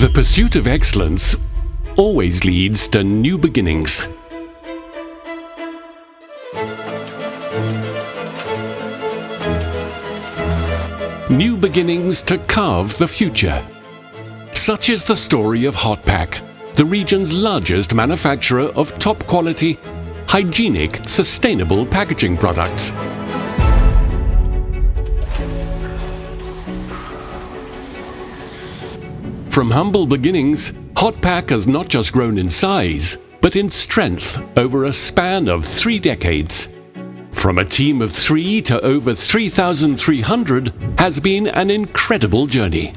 The pursuit of excellence always leads to new beginnings. New beginnings to carve the future. Such is the story of Hotpack, the region's largest manufacturer of top-quality, hygienic, sustainable packaging products. From humble beginnings, Hotpack has not just grown in size, but in strength over a span of 3 decades. From a team of 3 to over 3,300 has been an incredible journey.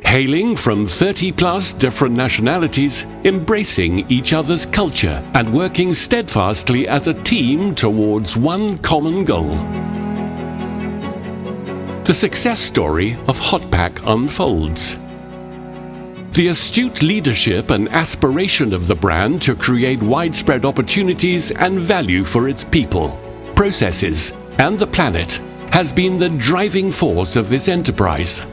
Hailing from 30-plus different nationalities, embracing each other's culture and working steadfastly as a team towards one common goal. The success story of Hotpack unfolds. The astute leadership and aspiration of the brand to create widespread opportunities and value for its people, processes, and the planet has been the driving force of this enterprise.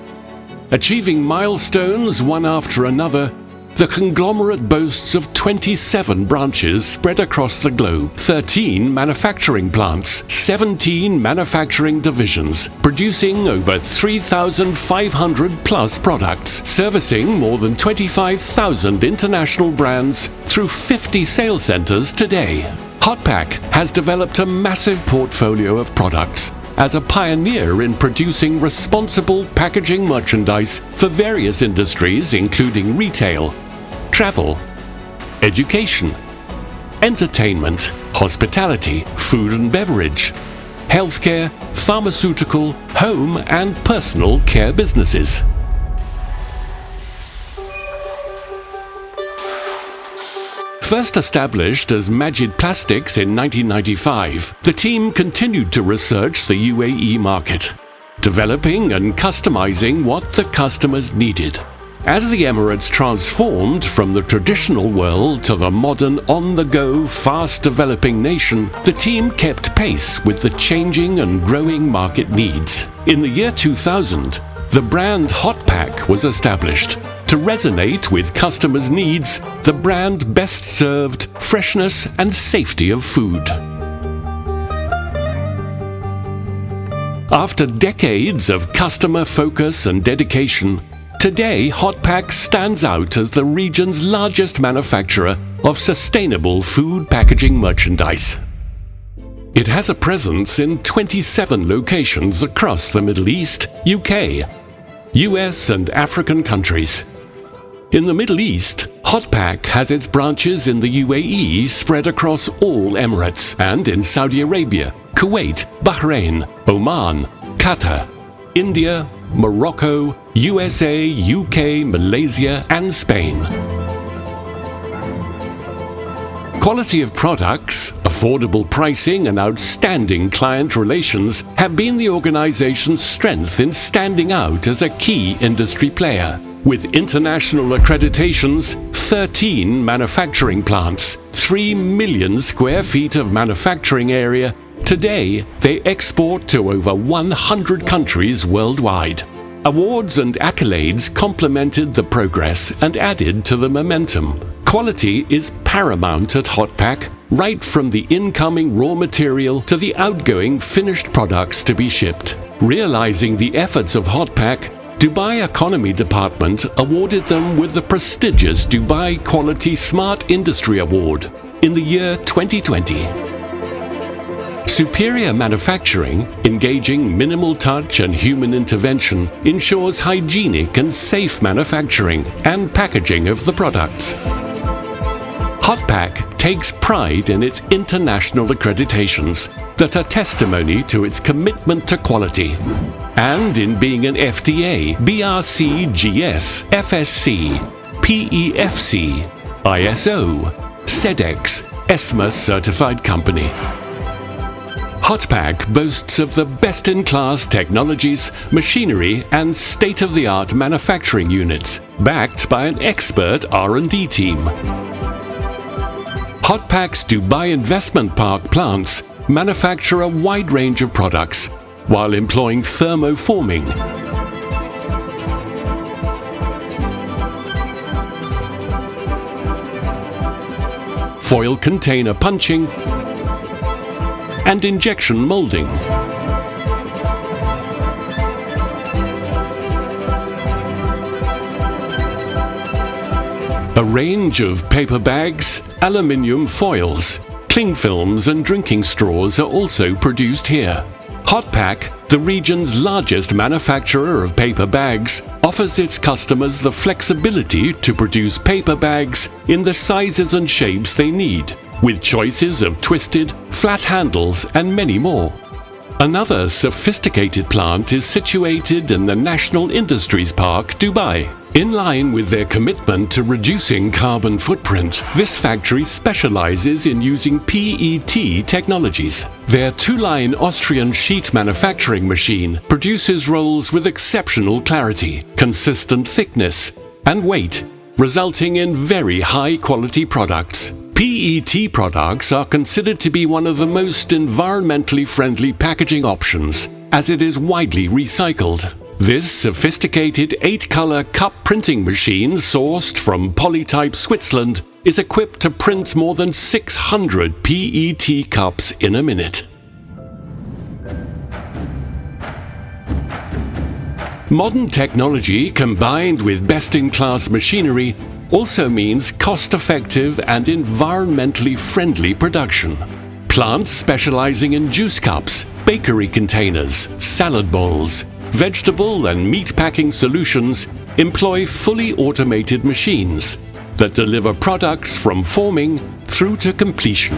Achieving milestones one after another, the conglomerate boasts of 27 branches spread across the globe, 13 manufacturing plants, 17 manufacturing divisions, producing over 3,500 plus products, servicing more than 25,000 international brands through 50 sales centers today. Hotpack has developed a massive portfolio of products as a pioneer in producing responsible packaging merchandise for various industries including retail, travel, education, entertainment, hospitality, food and beverage, healthcare, pharmaceutical, home and personal care businesses. First established as Majid Plastics in 1995, the team continued to research the UAE market, developing and customizing what the customers needed. As the Emirates transformed from the traditional world to the modern, on-the-go, fast-developing nation, the team kept pace with the changing and growing market needs. In the year 2000, the brand Hotpack was established. To resonate with customers' needs, the brand best served freshness and safety of food. After decades of customer focus and dedication, today Hotpack stands out as the region's largest manufacturer of sustainable food packaging merchandise. It has a presence in 27 locations across the Middle East, UK, US and African countries. In the Middle East, Hotpack has its branches in the UAE spread across all Emirates and in Saudi Arabia, Kuwait, Bahrain, Oman, Qatar, India, Morocco, USA, UK, Malaysia and Spain. Quality of products, affordable pricing and outstanding client relations have been the organization's strength in standing out as a key industry player. With international accreditations, 13 manufacturing plants, 3 million square feet of manufacturing area, today they export to over 100 countries worldwide. Awards and accolades complemented the progress and added to the momentum. Quality is paramount at Hotpack, right from the incoming raw material to the outgoing finished products to be shipped. Realizing the efforts of Hotpack, Dubai Economy Department awarded them with the prestigious Dubai Quality Smart Industry Award in the year 2020. Superior manufacturing, engaging minimal touch and human intervention, ensures hygienic and safe manufacturing and packaging of the products. Hotpack takes pride in its international accreditations that are testimony to its commitment to quality, and in being an FDA, BRC-GS, FSC, PEFC, ISO, SEDEX, ESMA certified company. Hotpack boasts of the best-in-class technologies, machinery and state-of-the-art manufacturing units, backed by an expert R&D team. Hotpack's Dubai Investment Park plants manufacture a wide range of products while employing thermoforming. foil container punching, and injection molding. A range of paper bags, aluminium foils, cling films and drinking straws are also produced here. Hotpack, the region's largest manufacturer of paper bags, offers its customers the flexibility to produce paper bags in the sizes and shapes they need, with choices of twisted, flat handles and many more. Another sophisticated plant is situated in the National Industries Park, Dubai. In line with their commitment to reducing carbon footprint, this factory specializes in using PET technologies. Their two-line Austrian sheet manufacturing machine produces rolls with exceptional clarity, consistent thickness, and weight, resulting in very high-quality products. PET products are considered to be one of the most environmentally friendly packaging options, as it is widely recycled. This sophisticated 8-color cup printing machine, sourced from Polytype Switzerland, is equipped to print more than 600 PET cups in a minute. Modern technology combined with best-in-class machinery also means cost-effective and environmentally friendly production. Plants specializing in juice cups, bakery containers, salad bowls, vegetable and meat packing solutions employ fully automated machines that deliver products from forming through to completion.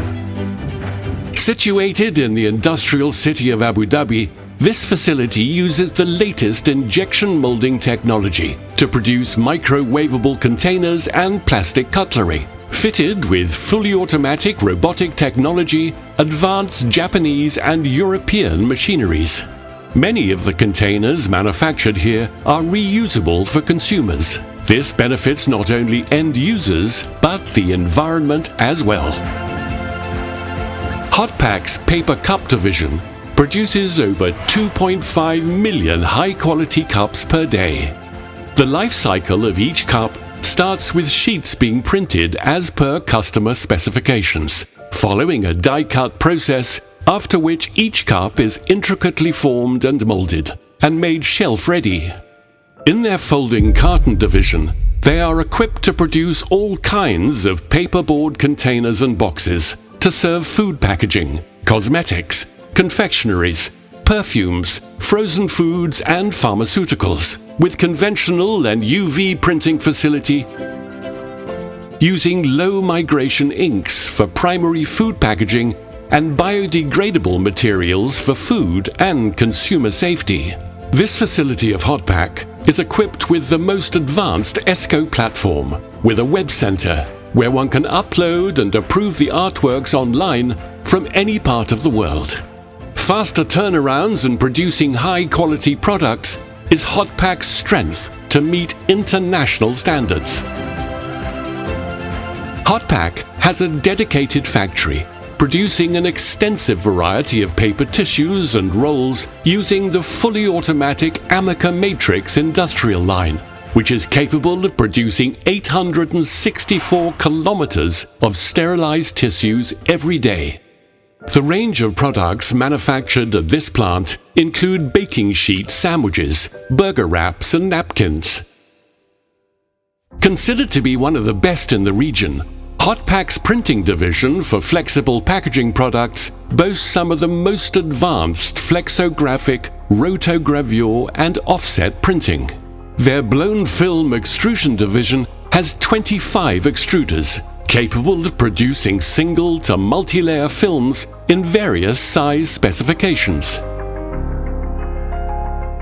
Situated in the industrial city of Abu Dhabi, this facility uses the latest injection molding technology to produce microwavable containers and plastic cutlery. Fitted with fully automatic robotic technology, advanced Japanese and European machineries. Many of the containers manufactured here are reusable for consumers. This benefits not only end users, but the environment as well. Hotpack's paper cup division produces over 2.5 million high-quality cups per day. The life cycle of each cup starts with sheets being printed as per customer specifications, following a die-cut process, after which each cup is intricately formed and molded and made shelf-ready. In their folding carton division, they are equipped to produce all kinds of paperboard containers and boxes to serve food packaging, cosmetics, confectionaries, perfumes, frozen foods and pharmaceuticals, with conventional and UV printing facility using low migration inks for primary food packaging and biodegradable materials for food and consumer safety. This facility of Hotpack is equipped with the most advanced ESCO platform, with a web center where one can upload and approve the artworks online from any part of the world. Faster turnarounds and producing high-quality products is Hotpack's strength to meet international standards. Hotpack has a dedicated factory producing an extensive variety of paper tissues and rolls using the fully automatic Amica Matrix industrial line, which is capable of producing 864 kilometers of sterilized tissues every day. The range of products manufactured at this plant include baking sheet sandwiches, burger wraps, and napkins. Considered to be one of the best in the region, Hotpack's printing division for flexible packaging products boasts some of the most advanced flexographic, rotogravure, and offset printing. Their blown film extrusion division has 25 extruders, capable of producing single to multi-layer films in various size specifications.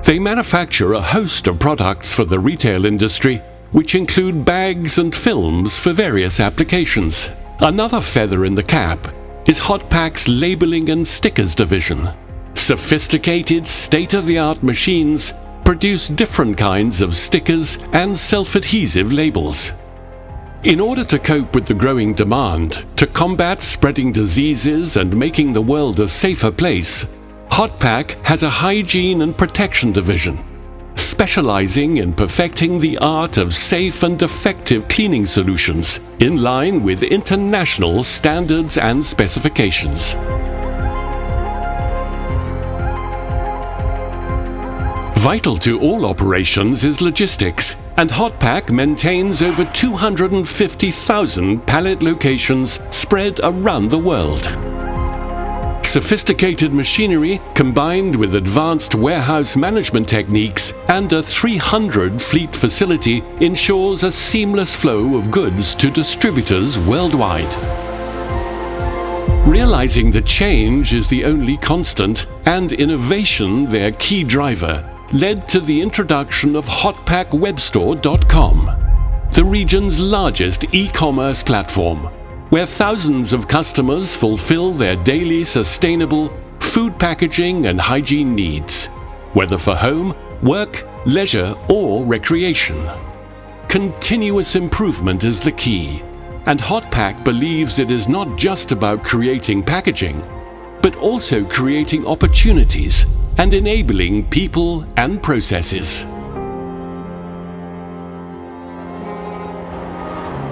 They manufacture a host of products for the retail industry, which include bags and films for various applications. Another feather in the cap is Hotpack's labeling and stickers division. Sophisticated, state-of-the-art machines produce different kinds of stickers and self-adhesive labels. In order to cope with the growing demand to combat spreading diseases and making the world a safer place, Hotpack has a hygiene and protection division, specializing in perfecting the art of safe and effective cleaning solutions in line with international standards and specifications. Vital to all operations is logistics, and Hotpack maintains over 250,000 pallet locations spread around the world. Sophisticated machinery combined with advanced warehouse management techniques and a 300 fleet facility ensures a seamless flow of goods to distributors worldwide. Realizing that change is the only constant and innovation their key driver led to the introduction of HotpackWebstore.com, the region's largest e-commerce platform, where thousands of customers fulfill their daily sustainable food packaging and hygiene needs, whether for home, work, leisure, or recreation. Continuous improvement is the key, and Hotpack believes it is not just about creating packaging, but also creating opportunities and enabling people and processes.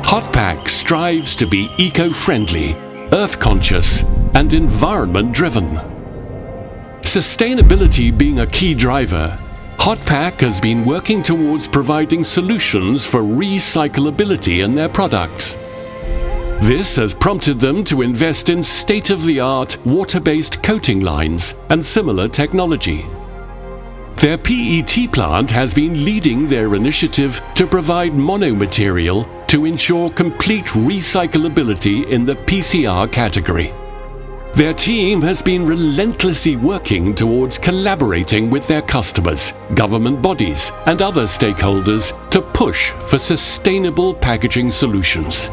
Hotpack strives to be eco-friendly, earth-conscious, and environment-driven. Sustainability being a key driver, Hotpack has been working towards providing solutions for recyclability in their products. This has prompted them to invest in state-of-the-art water-based coating lines and similar technology. Their PET plant has been leading their initiative to provide monomaterial to ensure complete recyclability in the PCR category. Their team has been relentlessly working towards collaborating with their customers, government bodies, and other stakeholders to push for sustainable packaging solutions.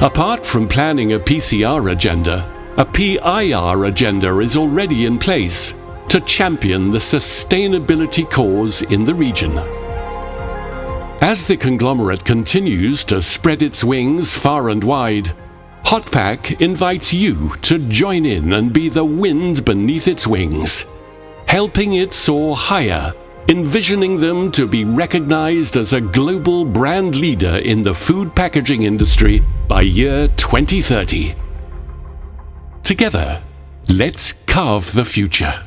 Apart from planning a PCR agenda, a PIR agenda is already in place to champion the sustainability cause in the region. As the conglomerate continues to spread its wings far and wide, Hotpack invites you to join in and be the wind beneath its wings, helping it soar higher, envisioning them to be recognized as a global brand leader in the food packaging industry by year 2030. Together, let's carve the future.